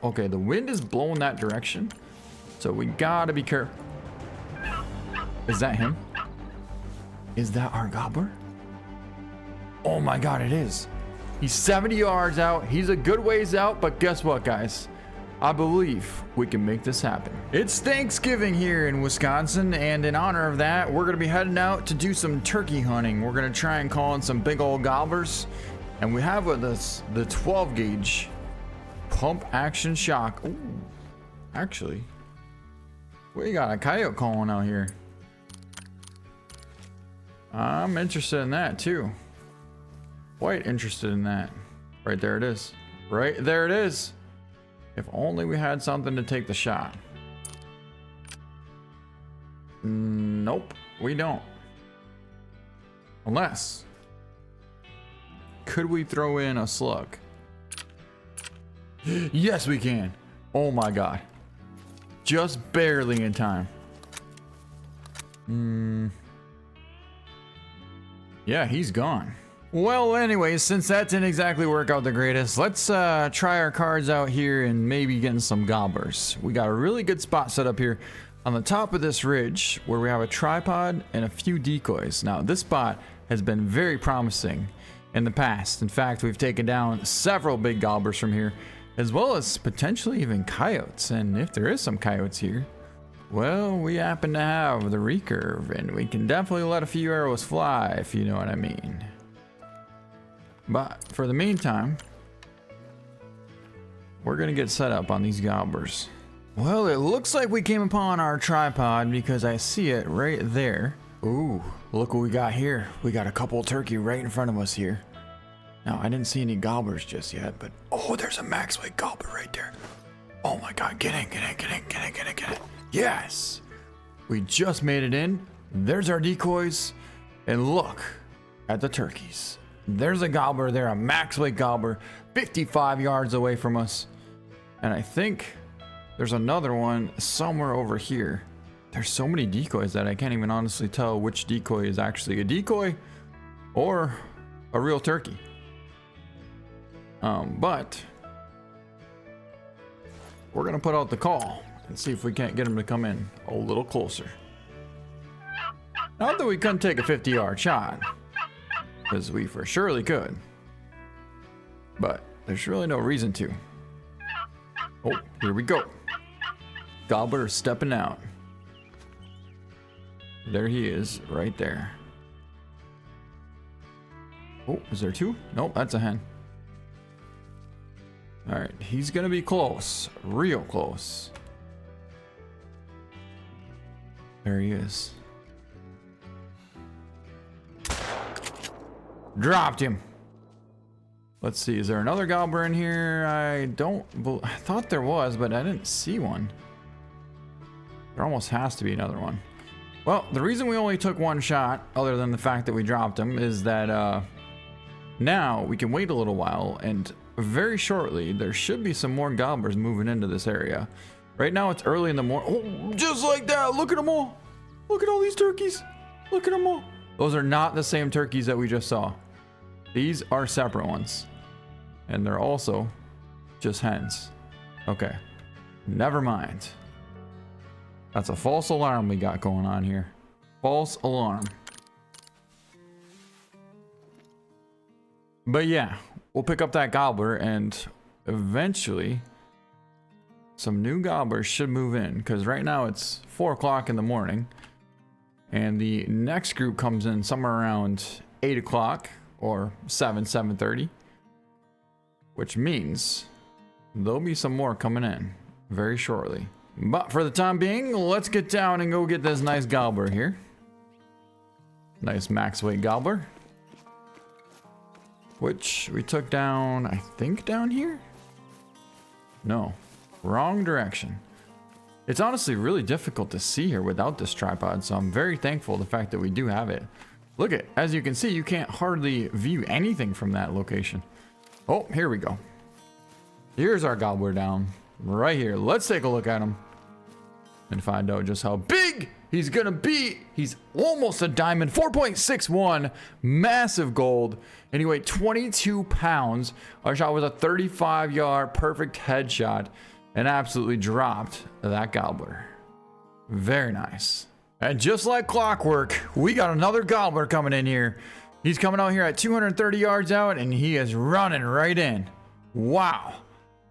Okay, the wind is blowing that direction, so we gotta be careful. Is that him? Is that our gobbler? Oh my god, it is. He's 70 yards out. He's a good ways out, but guess what, guys? I believe we can make this happen. It's Thanksgiving here in Wisconsin, and in honor of that, we're gonna be heading out to do some turkey hunting. We're gonna try and call in some big old gobblers, and we have with us the 12 gauge pump action shock. Ooh, actually, we got a coyote calling out here. I'm interested in that too. Quite interested in that. Right there it is. Right there it is. If only we had something to take the shot. Nope, we don't. Unless, could we throw in a slug? Yes, we can. Oh my god. Just barely in time. Yeah, he's gone. Well, anyways, since that didn't exactly work out the greatest, let's try our cards out here and maybe getting some gobblers. We got a really good spot set up here on the top of this ridge where we have a tripod and a few decoys. Now, this spot has been very promising in the past. In fact, we've taken down several big gobblers from here, as well as potentially even coyotes. And if there is some coyotes here, well, we happen to have the recurve, and we can definitely let a few arrows fly, if you know what I mean. But for the meantime, we're gonna get set up on these gobblers. Well, it looks like we came upon our tripod because I see it right there. Ooh, look what we got here. We got a couple of turkey right in front of us here. Now, I didn't see any gobblers just yet, but oh, there's a max weight gobbler right there. Oh my god, get in, get in, get in, get in, get in, get in. Yes! We just made it in. There's our decoys. And look at the turkeys. There's a gobbler there, a max weight gobbler, 55 yards away from us. And I think there's another one somewhere over here. There's so many decoys that I can't even honestly tell which decoy is actually a decoy or a real turkey. But we're gonna put out the call and see if we can't get him to come in a little closer. Not that we couldn't take a 50-yard shot, because we for surely could, but there's really no reason to. Oh, here we go. Gobbler is stepping out. There he is, right there. Oh, is there two? Nope, that's a hen. All right, he's gonna be close, real close. There he is. Dropped him. Let's see, is there another gobbler in here? I thought there was, but I didn't see one. There almost has to be another one. Well, the reason we only took one shot, other than the fact that we dropped him, is that now we can wait a little while, and very shortly there should be some more gobblers moving into this area. Right now it's early in the morning. Oh, just like that, look at them all. Look at all these turkeys. Look at them all. Those are not the same turkeys that we just saw. These are separate ones. And they're also just hens. Okay, never mind. That's a false alarm we got going on here. False alarm. But yeah, we'll pick up that gobbler, and eventually some new gobblers should move in, because right now it's 4 o'clock in the morning, and the next group comes in somewhere around 8 o'clock or 7:30, which means there'll be some more coming in very shortly. But for the time being, let's get down and go get this nice gobbler here. Nice max weight gobbler, which we took down, I think down here? No, wrong direction. It's honestly really difficult to see here without this tripod, so I'm very thankful the fact that we do have it. Look at, as you can see, you can't hardly view anything from that location. Oh, here we go. Here's our gobbler down right here. Let's take a look at him and find out just how big he's gonna be. He's almost a diamond, 4.61, massive gold, and he weighed 22 pounds. Our shot was a 35-yard perfect headshot. and absolutely dropped that gobbler. Very nice. And just like clockwork, we got another gobbler coming in here. He's coming out here at 230 yards out, and he is running right in. Wow.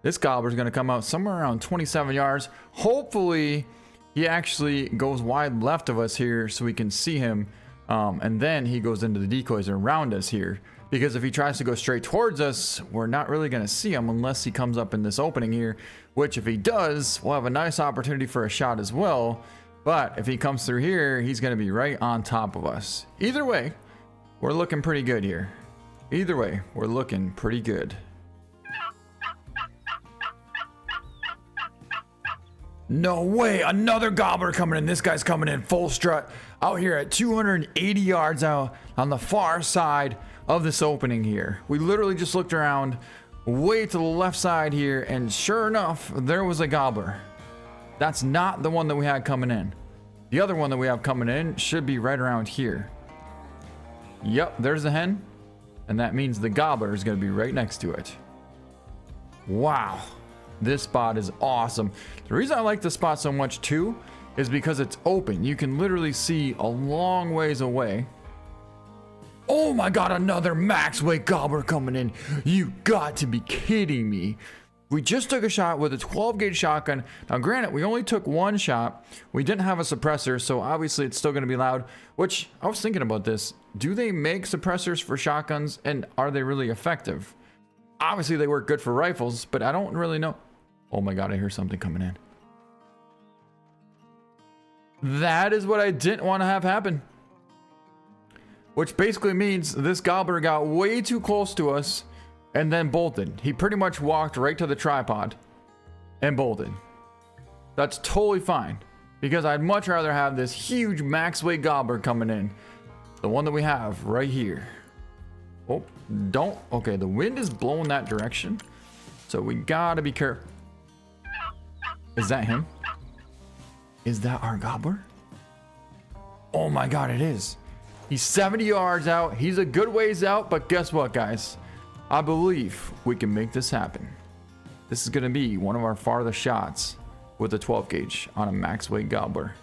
This gobbler's going to come out somewhere around 27 yards. Hopefully, he actually goes wide left of us here so we can see him. And then he goes into the decoys around us here. Because if he tries to go straight towards us, we're not really going to see him unless he comes up in this opening here. Which if he does, we'll have a nice opportunity for a shot as well. But if he comes through here, he's going to be right on top of us. Either way, we're looking pretty good here. Either way, we're looking pretty good. No way, another gobbler coming in. This guy's coming in full strut out here at 280 yards out on the far side of this opening here. We literally just looked around way to the left side here, and sure enough, there was a gobbler. That's not the one that we had coming in. The other one that we have coming in should be right around here. Yep, there's the hen, and that means the gobbler is going to be right next to it. Wow. This spot is awesome. The reason I like this spot so much too is because it's open. You can literally see a long ways away. Oh my god, another max weight gobbler coming in. You got to be kidding me. We just took a shot with a 12 gauge shotgun. Now granted, we only took one shot. We didn't have a suppressor, so obviously it's still going to be loud. Which, I was thinking about this. Do they make suppressors for shotguns, and are they really effective? Obviously they work good for rifles, but I don't really know. Oh my god, I hear something coming in. That is what I didn't want to have happen. Which basically means this gobbler got way too close to us and then bolted. He pretty much walked right to the tripod and bolted. That's totally fine, because I'd much rather have this huge max weight gobbler coming in. The one that we have right here. Oh, don't. Okay, the wind is blowing that direction, so we gotta be careful. Is that him? Is that our gobbler? Oh my god, it is. He's 70 yards out. He's a good ways out, but guess what, guys? I believe we can make this happen. This is going to be one of our farthest shots with a 12 gauge on a max weight gobbler.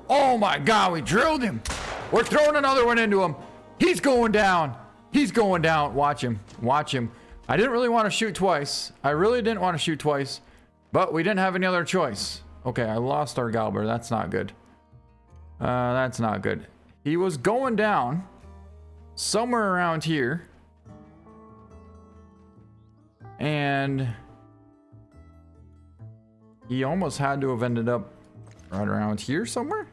Oh my god, we drilled him. We're throwing another one into him. He's going down. He's going down. Watch him. Watch him. I didn't really want to shoot twice. I really didn't want to shoot twice, but we didn't have any other choice. Okay, I lost our gobbler. That's not good. That's not good. He was going down somewhere around here, and he almost had to have ended up right around here somewhere.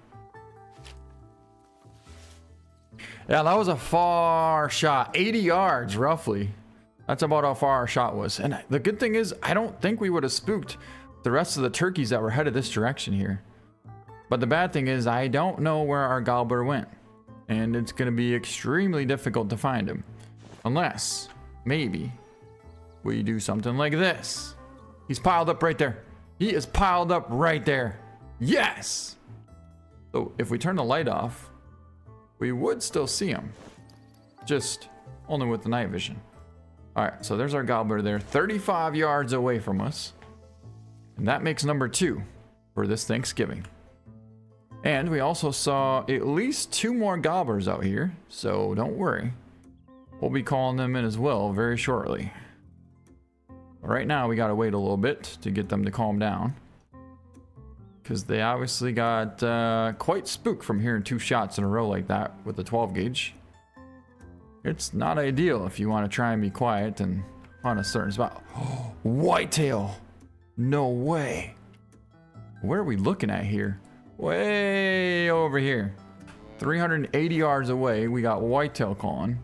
Yeah, that was a far shot. 80 yards roughly. That's about how far our shot was. And the good thing is, I don't think we would have spooked the rest of the turkeys that were headed this direction here. But the bad thing is, I don't know where our gobbler went. And it's going to be extremely difficult to find him. Unless, maybe, we do something like this. He's piled up right there. He is piled up right there. Yes! So if we turn the light off, we would still see him. Just only with the night vision. Alright, so there's our gobbler there. 35 yards away from us. And that makes number 2 for this Thanksgiving. And we also saw at least 2 more gobblers out here, so don't worry. We'll be calling them in as well very shortly. Right now, we gotta wait a little bit to get them to calm down, because they obviously got quite spooked from hearing 2 shots in a row like that with the 12 gauge. It's not ideal if you want to try and be quiet and on a certain spot. Oh, whitetail! No way! Where are we looking at here? Way over here. 380 yards away, we got whitetail calling.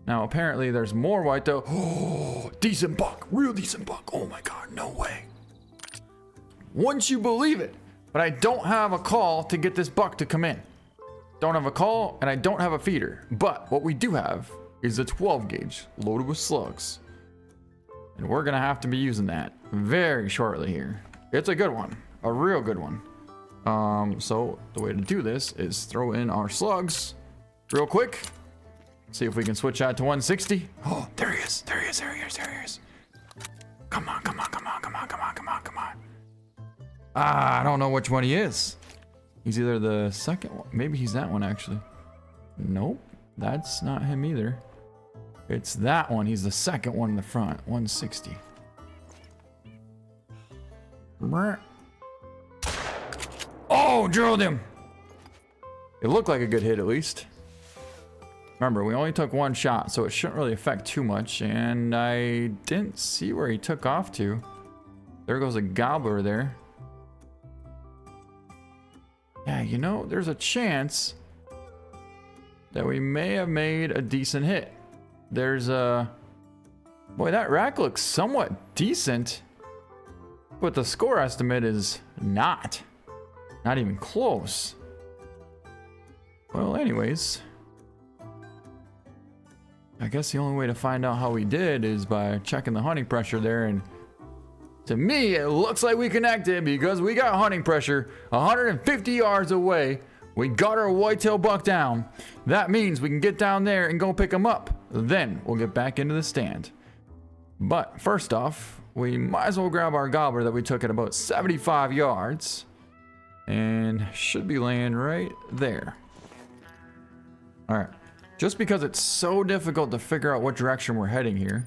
Now apparently there's more whitetail. Oh, decent buck, real decent buck. Oh my god, no way. Wouldn't you believe it? But I don't have a call to get this buck to come in. Don't have a call, and I don't have a feeder. But what we do have is a 12 gauge loaded with slugs. And we're gonna have to be using that very shortly here. It's a good one, a real good one. So the way to do this is throw in our slugs real quick. See if we can switch that to 160. Oh, there he is. There he is. There he is. There he is. Come on, come Ah, I don't know which one he is. He's either the second one. Maybe he's that one, actually. Nope, that's not him either. It's that one. He's the second one in the front. 160. Oh, drilled him. It looked like a good hit, at least. Remember, we only took one shot, so it shouldn't really affect too much. And I didn't see where he took off to. There goes a gobbler there. Yeah, you know, there's a chance that we may have made a decent hit. There's a... Boy, that rack looks somewhat decent. But the score estimate is not. Not even close. Well, anyways. I guess the only way to find out how we did is by checking the hunting pressure there, and to me it looks like we connected because we got hunting pressure 150 yards away. We got our whitetail buck down. That means we can get down there and go pick him up. Then we'll get back into the stand. But first off, we might as well grab our gobbler that we took at about 75 yards and should be laying right there. All right. Just because it's so difficult to figure out what direction we're heading here.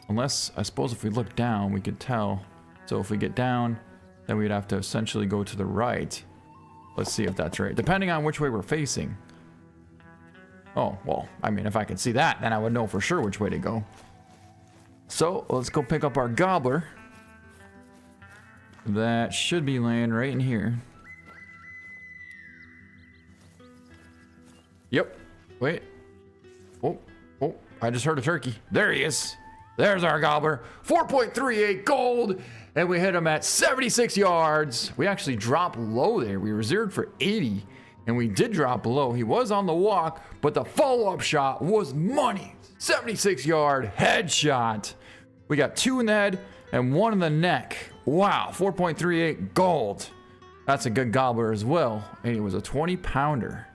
Unless, I suppose if we look down, we could tell. So if we get down, then we'd have to essentially go to the right. Let's see if that's right. Depending on which way we're facing. Oh, well, I mean, if I could see that, then I would know for sure which way to go. So, let's go pick up our gobbler. That should be laying right in here. Yep. Wait. Oh, I just heard a turkey. There he is. There's our gobbler. 4.38 gold. And we hit him at 76 yards. We actually dropped low there. We reserved for 80. And we did drop low. He was on the walk, but the follow-up shot was money. 76-yard headshot. We got 2 in the head and 1 in the neck. Wow, 4.38 gold. That's a good gobbler as well. And he was a 20-pounder.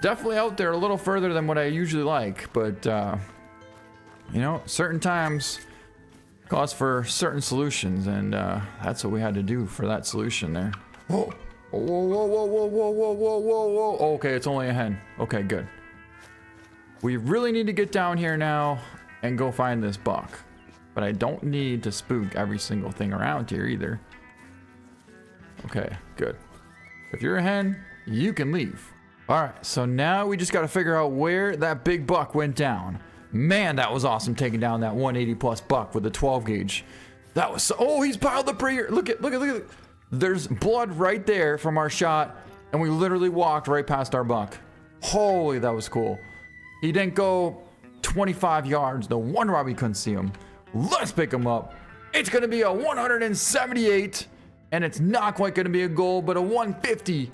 Definitely out there a little further than what I usually like, but you know, certain times calls for certain solutions, and that's what we had to do for that solution there. Whoa, whoa, whoa, whoa, whoa, whoa, whoa, whoa, whoa, whoa. Okay, it's only a hen. Okay, good. We really need to get down here now and go find this buck, but I don't need to spook every single thing around here either. Okay, good. If you're a hen, you can leave. All right, so now we just got to figure out where that big buck went down. Man, that was awesome taking down that 180 plus buck with the 12 gauge. That was so, oh, he's piled up right here. Look at. There's blood right there from our shot, and we literally walked right past our buck. Holy, that was cool. He didn't go 25 yards. No wonder why we couldn't see him. Let's pick him up. It's going to be a 178, and it's not quite going to be a gold, but a 150.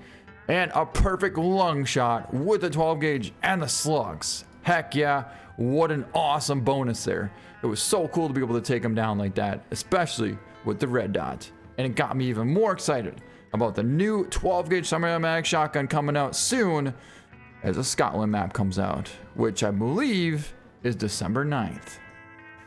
And a perfect lung shot with the 12 gauge and the slugs. Heck yeah, what an awesome bonus there. It was so cool to be able to take him down like that, especially with the red dot. And it got me even more excited about the new 12 gauge semi-automatic shotgun coming out soon as a Scotland map comes out, which I believe is December 9th.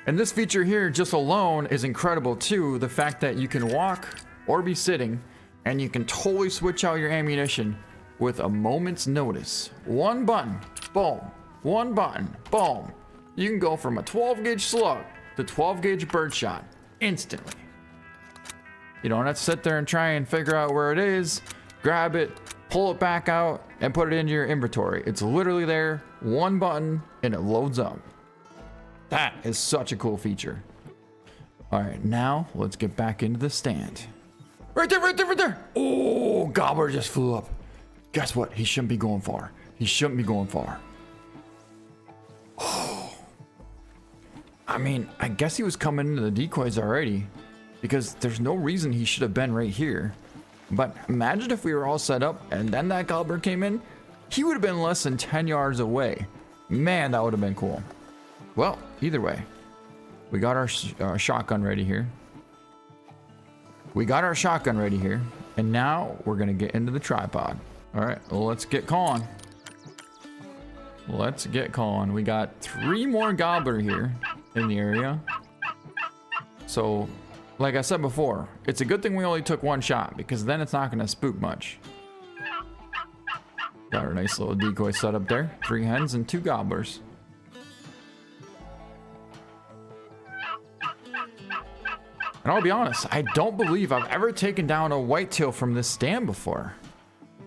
And this feature here just alone is incredible too. The fact that you can walk or be sitting, and you can totally switch out your ammunition with a moment's notice. One button, boom. One button, boom. You can go from a 12 gauge slug to 12 gauge birdshot instantly. You don't have to sit there and try and figure out where it is, grab it, pull it back out, and put it into your inventory. It's literally there, one button, and it loads up. That is such a cool feature. All right, now let's get back into the stand. Right there, right there, right there. Oh, gobbler just flew up. Guess what? He shouldn't be going far. He shouldn't be going far. Oh. I mean, I guess he was coming into the decoys already, because there's no reason he should have been right here. But imagine if we were all set up and then that gobbler came in. He would have been less than 10 yards away. Man, that would have been cool. Well, either way, we got our shotgun ready here. We got our shotgun ready here, and now we're gonna get into the tripod. All right, well, let's get calling. Let's get calling. We got 3 more gobbler here in the area. So like I said before, it's a good thing we only took one shot because then it's not going to spook much. Got our nice little decoy set up there. 3 hens and 2 gobblers. And I'll be honest, I don't believe I've ever taken down a whitetail from this stand before.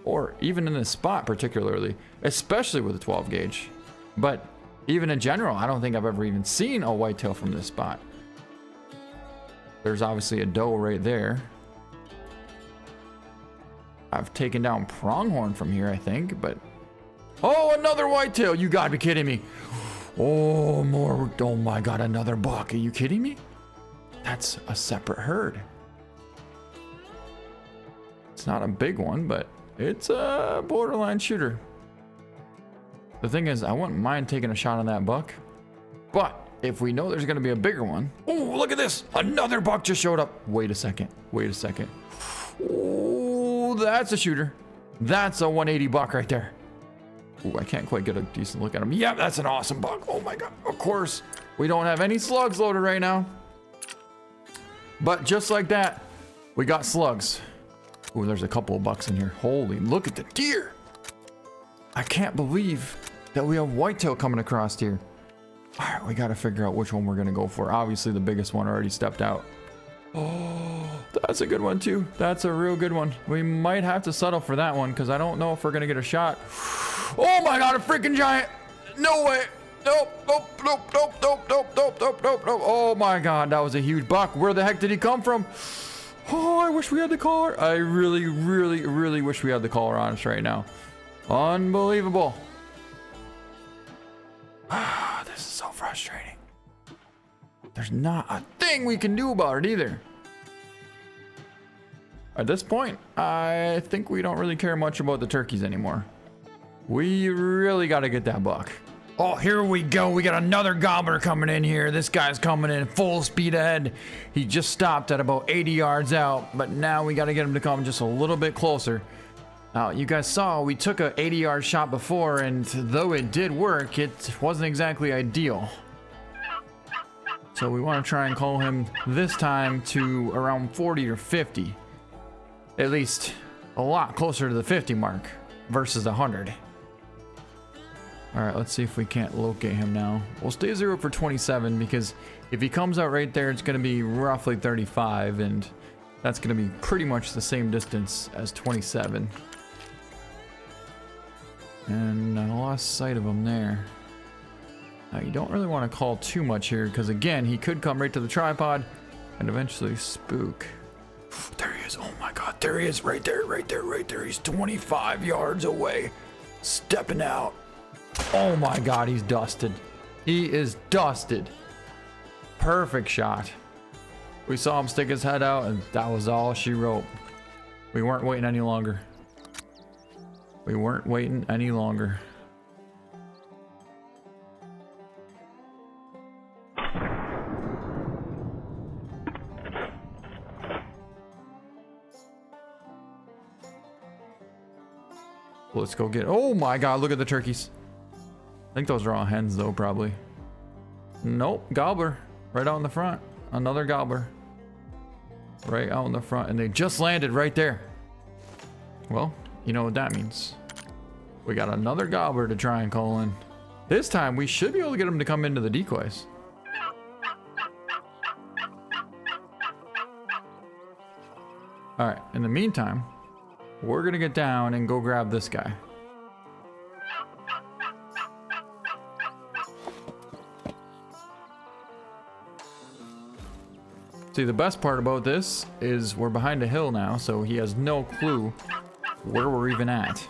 Or even in this spot particularly, especially with a 12 gauge. But even in general, I don't think I've ever even seen a whitetail from this spot. There's obviously a doe right there. I've taken down pronghorn from here, I think, but... Oh, another whitetail! You gotta be kidding me. Oh, more... Oh my god, another buck. Are you kidding me? That's a separate herd. It's not a big one, but it's a borderline shooter. The thing is, I wouldn't mind taking a shot on that buck, but if we know there's gonna be a bigger one... Oh, look at this! Another buck just showed up. Wait a second. Wait a second. Oh, that's a shooter. That's a 180 buck right there. Oh, I can't quite get a decent look at him. Yeah, that's an awesome buck. Oh my god. Of course, we don't have any slugs loaded right now. But just like that, we got slugs. Oh, there's a couple of bucks in here. Holy, look at the deer. I can't believe that we have whitetail coming across here. All right, we got to figure out which one we're going to go for. Obviously, the biggest one already stepped out. Oh, that's a good one too. That's a real good one. We might have to settle for that one because I don't know if we're going to get a shot. Oh my god, a freaking giant. No way. Nope, nope, nope, nope, nope, nope, nope, nope, nope, nope. Oh my god, that was a huge buck. Where the heck did he come from? Oh, I wish we had the collar. I really, really, really wish we had the collar on us right now. Unbelievable. Ah, this is so frustrating. There's not a thing we can do about it either. At this point, I think we don't really care much about the turkeys anymore. We really got to get that buck. Oh, here we go. We got another gobbler coming in here. This guy's coming in full speed ahead. He just stopped at about 80 yards out, but now we got to get him to come just a little bit closer. Now, you guys saw we took a 80-yard shot before, and though it did work, it wasn't exactly ideal. So we want to try and call him this time to around 40 or 50. At least a lot closer to the 50 mark versus 100. All right, let's see if we can't locate him now. We'll stay 0 for 27 because if he comes out right there, it's going to be roughly 35, and that's going to be pretty much the same distance as 27. And I lost sight of him there. Now, you don't really want to call too much here because, again, he could come right to the tripod and eventually spook. There he is. Oh my god, there he is. Right there, right there, right there. He's 25 yards away. Stepping out. Oh my god, he's dusted. He is dusted. Perfect shot. We saw him stick his head out, and that was all she wrote. We weren't waiting any longer. We weren't waiting any longer. Let's go get... Oh my god, look at the turkeys. I think those are all hens though, probably. Nope, gobbler. Right out in the front. Another gobbler. Right out in the front. And they just landed right there. Well, you know what that means. We got another gobbler to try and call in. This time, we should be able to get him to come into the decoys. Alright, in the meantime, we're gonna get down and go grab this guy. See, the best part about this is we're behind a hill now, so he has no clue where we're even at.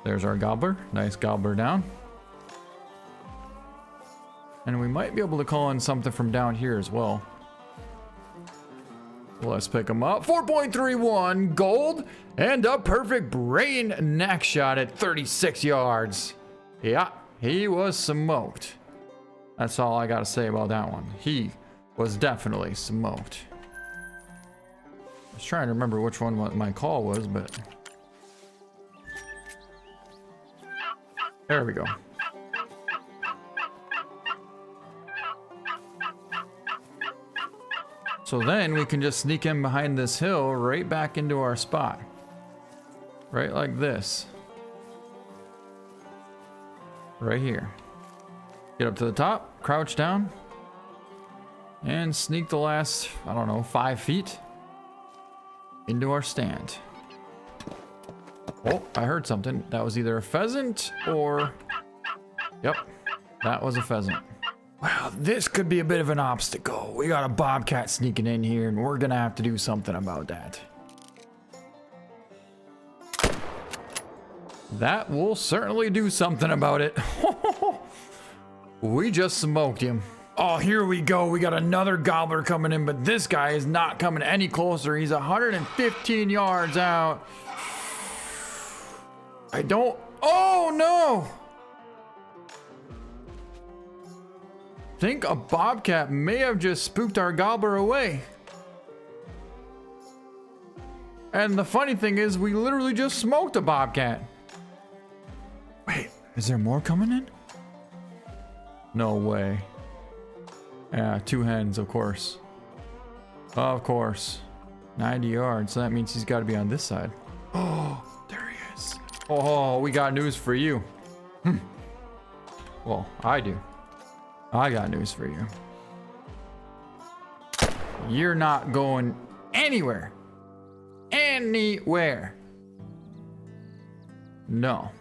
There's our gobbler. Nice gobbler down. And we might be able to call in something from down here as well. Let's pick him up. 4.31 gold and a perfect brain neck shot at 36 yards. Yeah, he was smoked. That's all I gotta say about that one. He was definitely smoked. I was trying to remember which one my call was, but there we go. So then we can just sneak in behind this hill right back into our spot. Right like this. Right here. Get up to the top, crouch down, and sneak the last, I don't know, 5 feet into our stand. Oh, I heard something. That was either a pheasant or... Yep, that was a pheasant. Wow, this could be a bit of an obstacle. We got a bobcat sneaking in here, and we're gonna have to do something about that. That will certainly do something about it. We just smoked him. Oh, here we go. We got another gobbler coming in, but this guy is not coming any closer. He's 115 yards out. I don't... Oh, no! Think a bobcat may have just spooked our gobbler away. And the funny thing is, we literally just smoked a bobcat. Wait, is there more coming in? No way. Yeah, 2 hens, of course. Of course. 90 yards, so that means he's got to be on this side. Oh, there he is. Oh, we got news for you. Well, I do. I got news for you. You're not going anywhere. Anywhere. No.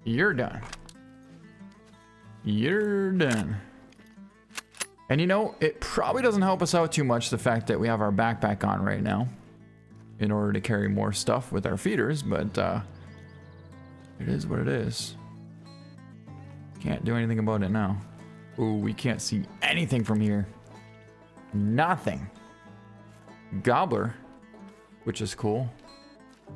You're done. You're done. And you know, it probably doesn't help us out too much, the fact that we have our backpack on right now in order to carry more stuff with our feeders, but it is what it is. Can't do anything about it now. Ooh, we can't see anything from here. Nothing. Gobbler, which is cool,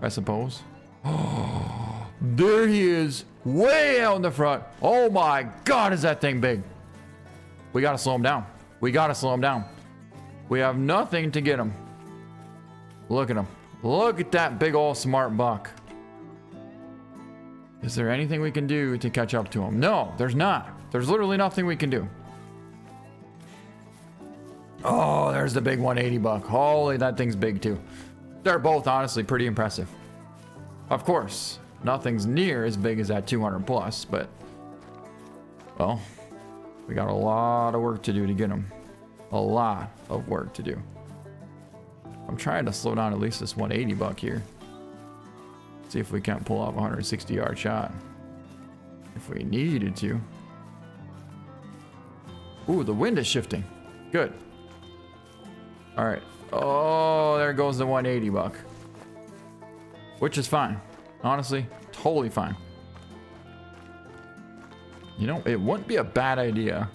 I suppose. Oh, there he is, way out in the front. Oh my God, is that thing big? We gotta slow him down. We gotta slow him down. We have nothing to get him. Look at him. Look at that big old smart buck. Is there anything we can do to catch up to him? No, there's not. There's literally nothing we can do. Oh, there's the big 180 buck. Holy, that thing's big too. They're both honestly pretty impressive. Of course, nothing's near as big as that 200 plus, but well, we got a lot of work to do to get them. A lot of work to do. I'm trying to slow down at least this 180 buck here. See if we can't pull off a 160 yard shot. If we needed to. Ooh, the wind is shifting. Good. All right. Oh, there goes the 180 buck. Which is fine. Honestly, totally fine. You know, it wouldn't be a bad idea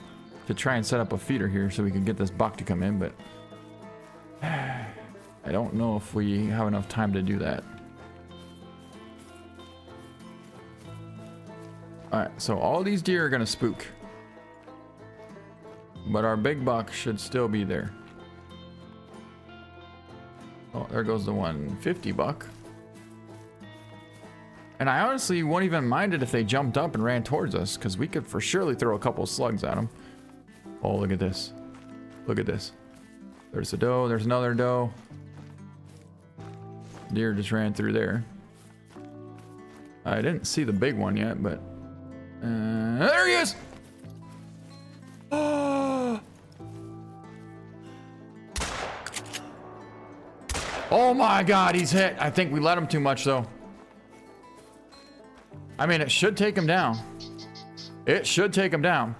to try and set up a feeder here so we can get this buck to come in, but I don't know if we have enough time to do that. Alright, so all these deer are gonna spook. But our big buck should still be there. Oh, there goes the 150 buck. And I honestly wouldn't even mind it if they jumped up and ran towards us, because we could for surely throw a couple slugs at them. Oh, look at this. Look at this. There's a doe, there's another doe. Deer just ran through there. I didn't see the big one yet, but there he is! Oh my God, he's hit. I think we let him too much though. I mean, it should take him down. It should take him down.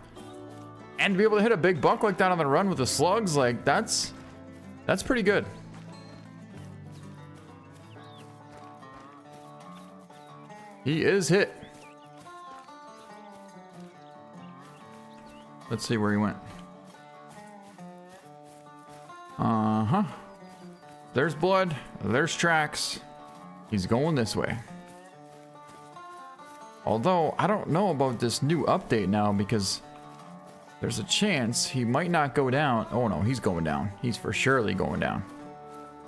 And to be able to hit a big buck like that on the run with the slugs, like that's pretty good. He is hit. Let's see where he went. Uh-huh. There's blood. There's tracks. He's going this way. Although, I don't know about this new update now because there's a chance he might not go down. Oh no, he's going down. He's for surely going down.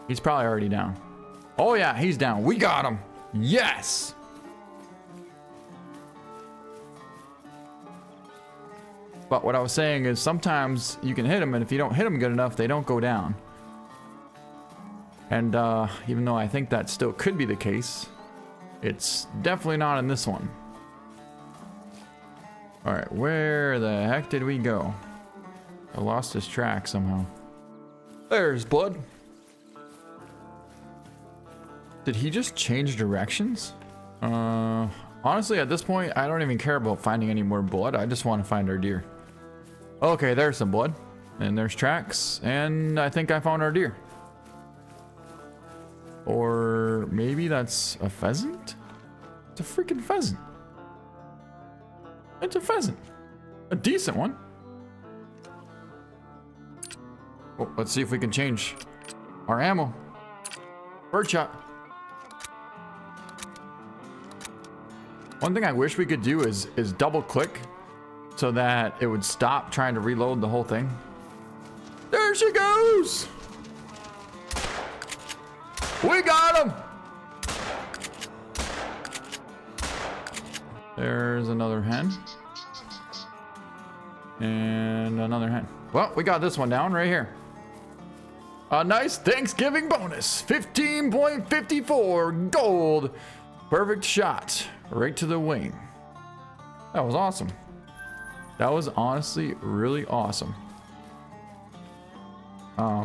He's probably already down. Oh yeah, he's down. We got him. Yes! But what I was saying is sometimes you can hit them, and if you don't hit them good enough, they don't go down. And even though I think that still could be the case, it's definitely not in this one. All right, where the heck did we go? I lost his track somehow. There's blood. Did he just change directions? Honestly, at this point, I don't even care about finding any more blood. I just want to find our deer. Okay, there's some blood. And there's tracks. And I think I found our deer. Or maybe that's a pheasant? It's a freaking pheasant. It's a pheasant. A decent one. Oh, let's see if we can change our ammo. Birdshot. One thing I wish we could do is double click so that it would stop trying to reload the whole thing. There she goes. We got him. There's another hen. And another hen. Well, we got this one down right here. A nice Thanksgiving bonus. 15.54 gold. Perfect shot. Right to the wing. That was awesome. That was honestly really awesome.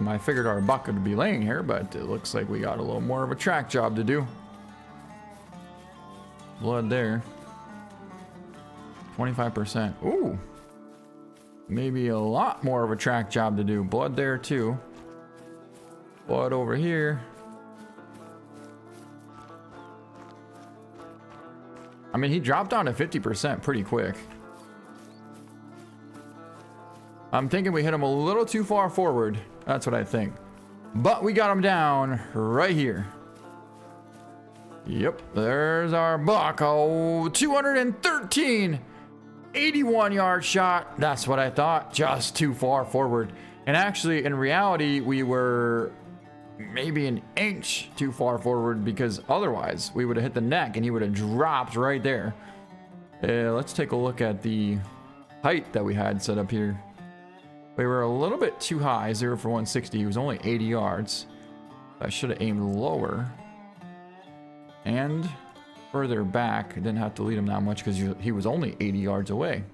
I figured our buck would be laying here, but it looks like we got a little more of a track job to do. Blood there. 25%. Ooh. Maybe a lot more of a track job to do. Blood there too. Blood over here. I mean, he dropped down to 50% pretty quick. I'm thinking we hit him a little too far forward. That's what I think. But we got him down right here. Yep, there's our buck. Oh, 213. 81-yard shot. That's what I thought. Just too far forward. And actually, in reality, we were maybe an inch too far forward, because otherwise we would have hit the neck and he would have dropped right there. Let's take a look at the height that we had set up here. We were a little bit too high, 0 for 160. He was only 80 yards. I should have aimed lower and further back. I didn't have to lead him that much because he was only 80 yards away.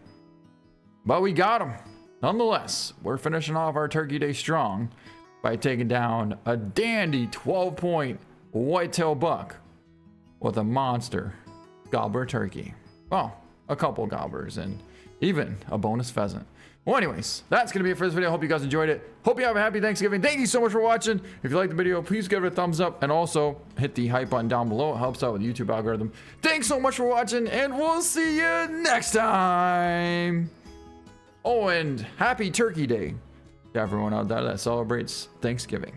But we got him. Nonetheless, we're finishing off our Turkey Day strong by taking down a dandy 12-point whitetail buck with a monster gobbler turkey. Well, a couple gobblers and even a bonus pheasant. Well, anyways, that's going to be it for this video. Hope you guys enjoyed it. Hope you have a happy Thanksgiving. Thank you so much for watching. If you liked the video, please give it a thumbs up and also hit the hype button down below. It helps out with the YouTube algorithm. Thanks so much for watching, and we'll see you next time. Oh, and happy Turkey Day to everyone out there that celebrates Thanksgiving.